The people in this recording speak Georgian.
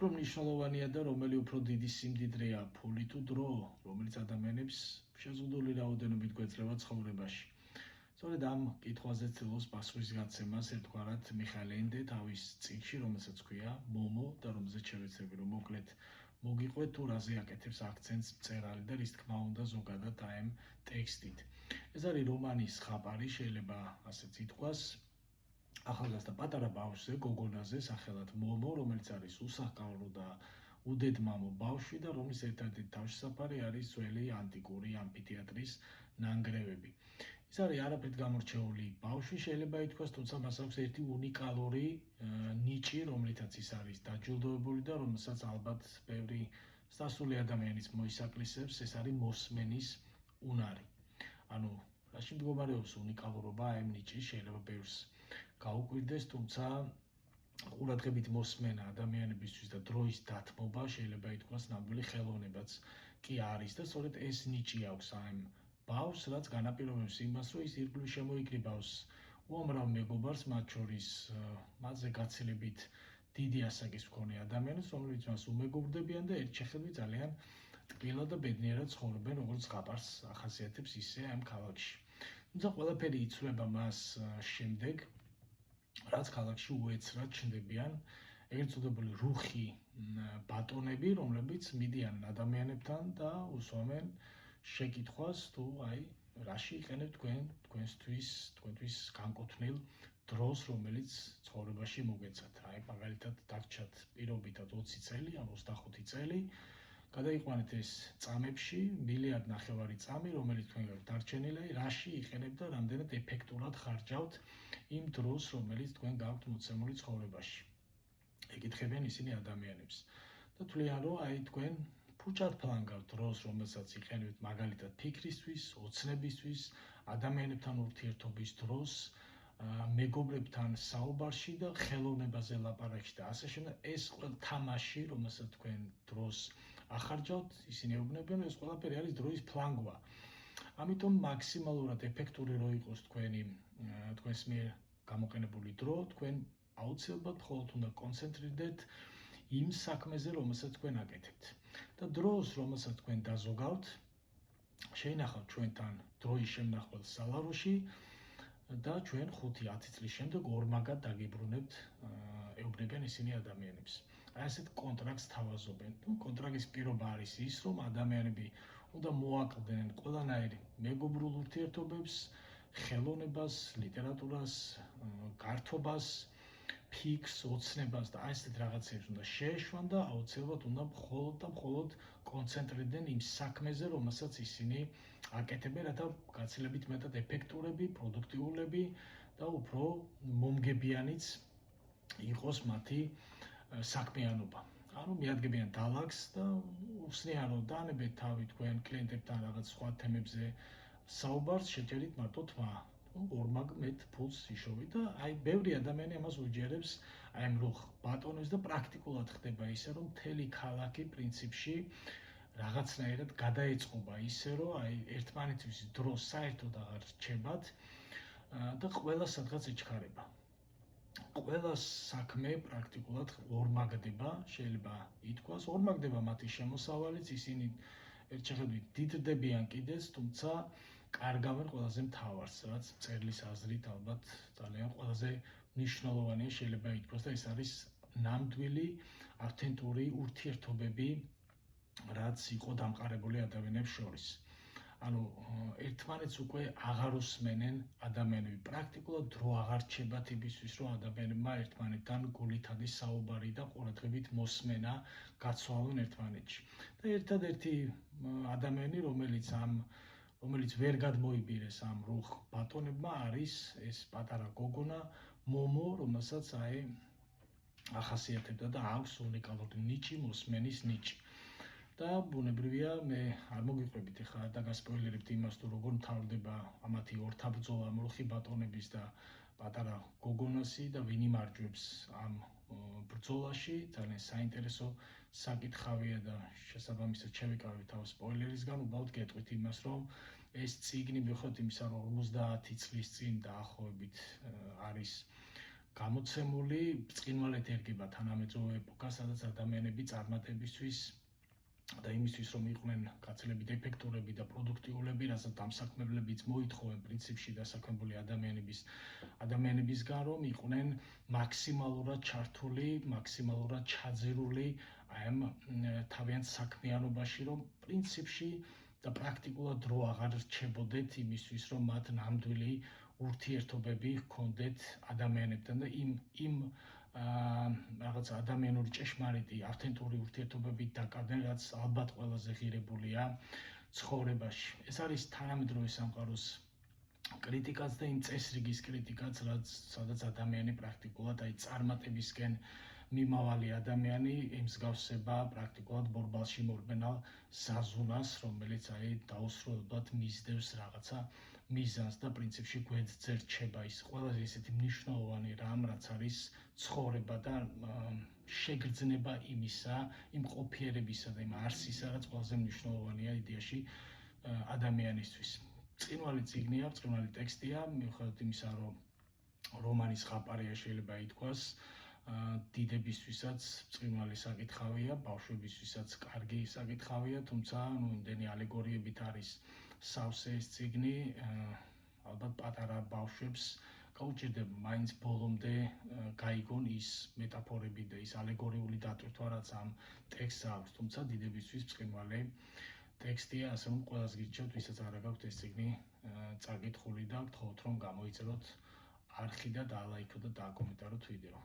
უფრო მნიშვნელოვანია და რომელი უფრო დიდი სიმდიდრეა, ფული თუ დრო, რომელიც ადამიანებს შეზღუდული რაოდენობით გვეძლევა ცხოვრებაში. სწორედ ამ კითხვაზე ცდილობს პასუხისგაცემას ერთგვარად მიხაილ ენდე თავის წიგნში, რომელსაც ჰქვია მომო და რომელზეც შევეცდები რომ მოკლედ მოგიყვეთ თუ რაზე აკეთებს აქცენტს მწერალი და რის თქმა უნდა ზოგადად აი ამ ტექსტით. ეს არის რომანის ხაპარი, შეიძლება ასეც ითქვას. ახალგაზრდა პატარა ბავშვზე, გოგონაზე, სახელად მომო, რომელიც არის უსახკავრო და უდედმამო ბავშვი და რომლის ერთ-ერთი თავშესაფარი არის ძველი ანტიკური ამფითეატრის ნანგრევები. ეს არის არაფრით გამორჩეული ბავშვი, შეიძლება ითქვას, თუმცა მას აქვს ერთი უნიკალური ნიჭი, რომლითაც ის არის დაჯილდოებული და რომელსაც ალბათ ბევრი სასული ადამიანის მოისაკლისებს, ეს არის მოსმენის უნარი. ანუ რაში მდგომარეობს უნიკალურობა ამ ნიჭის, შეიძლება ბევრს გაუკვირდეს, თუმცა ყურადღებით მოსმენა ადამიანებისთვის და დროის დათმობა შეიძლება ითქვას ნამდვილი ხელოვნებაც კი არის და სწორედ ეს ნიჭი აქვს ამ ბავშვს, რაც განაპირობებს იმას, რომ ის ირგვლივ შემოიკრიბავს უამრავ მეგობარს, მათ შორის მასზე გაცილებით დიდი ასაკის მქონე ადამიანებს, რომლებიც მას უმეგობრდებიან და ერთ შეხედვით ძალიან ტკბილად და ბედნიერად ცხოვრობენ, როგორც ხაპარს ახასიათებს ისე ამ ქალაქში. თუმცა ყველაფერი იცვლება მას შემდეგ, რაც ქალაქში უეცრად ჩნდებიან ეგრეთ წოდებული რუხი ბატონები, რომლებიც მიდიან ადამიანებთან და უსვამენ შეკითხვას, თუ აი რაში იყენებთ თქვენთვის განკუთვნილ დროს, რომელიც ცხოვრებაში მოგეცათ. აი მაგალითად დაგჭათ პირობითად 20 წელი ან 25 წელი, გადაიყვანეთ ეს წამებში, მილიარდ ნახევარი წამი, რომელიც თქვენ გაქვთ დარჩენილი, რაში იყენებთ და რამდენად ეფექტურად ხარჯავთ იმ დროს, რომელიც თქვენ გაქვთ მოცემული ცხოვრებაში. ეკითხებიან ისინი ადამიანებს და თვლიან, რომ აი თქვენ ფუჭად ფლანგავთ დროს, რომელსაც იყენებთ მაგალითად ფიქრისთვის, ოცნებისთვის, ადამიანებთან ურთიერთობის დროს, მეგობრებთან საუბარში და ხელოვნებაზე ლაპარაკში და ასე შემდეგ. ეს ყველა თამაში, რომელსაც თქვენ დროს ახარჯავთ, ისინი ეუბნებიან, რომ ეს ყველაფერი არის დროის ფლანგვა. ამიტომ მაქსიმალურად ეფექტური რო იყოს თქვენს მიერ გამოყენებული დრო, თქვენ აუცილებლად მხოლოდ უნდა კონცენტრირდეთ იმ საქმეზე, რომელსაც თქვენ აკეთებთ. და დროს, რომელსაც თქვენ დაზოგავთ, შეინახავთ ჩვენთან დროის შემნახველს სალაროში და ჩვენ 5-10 წლის შემდეგ ორმაგად დაგიბრუნებთ, ეუბნებიან ისინი ადამიანებს. აი ასეთ კონტრაქტს თავაზობენ. კონტრაქტის პირობა არის ის, რომ ადამიანები უნდა მოაკლდნენ ყველანაირ მეგობრულ ურთიერთობებს, ხელოვნებას, ლიტერატურას, გართობას, ფიქრს, ოცნებას და აი ესეთ რაღაცებს უნდა შეეშვან და აუცილებლად უნდა მხოლოდ კონცენტრირდნენ იმ საქმეზე, რომელსაც ისინი აკეთებენ, რათა გაცილებით მეტად ეფექტურები, პროდუქტიულები და უფრო მომგებიანიც იყოს მათი საქმიანობა. ანუ მიადგებიან დალაგს და უხსნიან, რომ დაანებეთ თავი თქვენ კლიენტებთან რაღაც სხვა თემებზე საუბარს, შეჭერით მარტო თმა. ორმაგ მეტ ფულს იშოვით და აი ბევრი ადამიანი ამას უჯერებს აი ამ რუხ ბატონებს და პრაქტიკულად ხდება ისე, რომ მთელი ქალაქი პრინციპში რაღაცნაირად გადაეწყობა ისე, რომ აი ერთმანეთის დრო საერთოდ აღარ რჩებათ და ყველა სადღაც ეჩქარება. ყველა საქმე პრაქტიკულად ორმაგდება, შეიძლება ითქვას, ორმაგდება მათი შემოსავალიც, ისინი ერთ შეხედვით დიდდებიან კიდეც, თუმცა კარგავენ ყველაზე მთავარს, რაც მწერლის აზრით ალბათ ძალიან ყველაზე მნიშვნელოვანია, შეიძლება ითქვას და ეს არის ნამდვილი ავთენტური ურთიერთობები, რაც იყო დამყარებული ადამიანებს შორის. ანუ ერთმანეთს უკვე აღარ უსმენენ ადამიანები. პრაქტიკულად დრო აღარ რჩებათ იმისთვის, რომ ადამიანებმა ერთმანეთთან გულითადი საუბარი და ყურადღებით მოსმენა გაცვალონ ერთმანეთში. და ერთადერთი ადამიანი, რომელიც ვერ გადმოიბირეს ამ რუხ ბატონებმა, არის ეს პატარა გოგონა მომო, რომელსაც აი ახასიათებდა და აქვს უნიკალური ნიჭი, მოსმენის ნიჭი. და ბუნებრივია, მე არ მოგიყვებით ახლა და გასპოილერებთ იმას, თუ როგორ მთავრდება ამათი ორთაბრძოლა რუხი ბატონების და პატარა გოგონასი და ვინ იმარჯვებს ამ ბრძოლაში. ძალიან საინტერესო საკითხავია და შესაბამისად შევიკავებ თავის სპოილერისგან. უბრალოდ გეტყვით იმას, რომ ეს წიგნი მიუხედავად იმისა, რომ 50 წლის წინ დაახლოებით არის გამოცემული ბრწყინვალედ ერგება თანამედროვე ეპოქას, სადაც ადამიანები წარმატებისთვის და იმისთვის, რომ იყვნენ გაცილებით ეფექტურები და პროდუქტიულები, რასაც დამსაქმებლებიც მოითხოვენ პრინციპში დასაქმებული ადამიანებისგან, რომ იყვნენ მაქსიმალურად ჩართული, მაქსიმალურად ჩაძირული ამ თავიანთ საქმიანობაში, რომ პრინციპში და პრაქტიკულად დრო აღარ რჩებოდეთ იმისთვის, რომ მათ ნამდვილი ურთიერთობები ჰქონდეთ ადამიანებთან და იმ რაღაც ადამიანური ჭეშმარიტი ავთენტური ურთიერთობებით დაკავდნენ, რაც ალბათ ყველაზე ღირებულია ცხოვრებაში. ეს არის თანამედროვე სამყაროს კრიტიკაც და იმ წესრიგის კრიტიკაც, სადაც ადამიანი პრაქტიკულად წარმატებისკენ მიმავალი ადამიანი ემსგავსება პრაქტიკულად ბორბალში მორბენალ ზაზუნას, რომელიც დაუსრულებლად მისდევს რაღაცა მიზანს და პრინციპში გვერდზე რჩება ის ყველაზე ისეთი მნიშვნელოვანი რამ, რაც არის ცხოვრება და შეგრძნება იმისა, იმ ყოფიერებისა და იმ არსისა, რაც ყველაზე მნიშვნელოვანია იდეაში ადამიანისთვის. ბრწყინვალე წიგნია, ბრწყინვალე ტექსტია, მიუხედავად იმისა, რომ რომანის ხაპარია შეიძლება ითქვას, დიდებისთვისაც ბრწყინვალე საკითხავია, ბავშვებისთვისაც კარგი საკითხავია, თუმცა იმდენი ალეგორიებით არის სავსე ეს წიგნი, ალბათ პატარა ბავშვებს გაუჭირდება მაინც ბოლომდე გაიგონ ის მეტაფორები და ის ალეგორიული დატვირთვა, რაც ამ ტექსტს აქვს, თუმცა დიდებისთვის ბრწყინვალე ტექსტია, ასე რომ ყველას გირჩევთ, ვისაც არ აქვს ეს წიგნი წაკითხული და გთხოვთ, რომ გამოიწეროთ არხი და დაალაიქოთ და დააკომენტაროთ ვიდეო.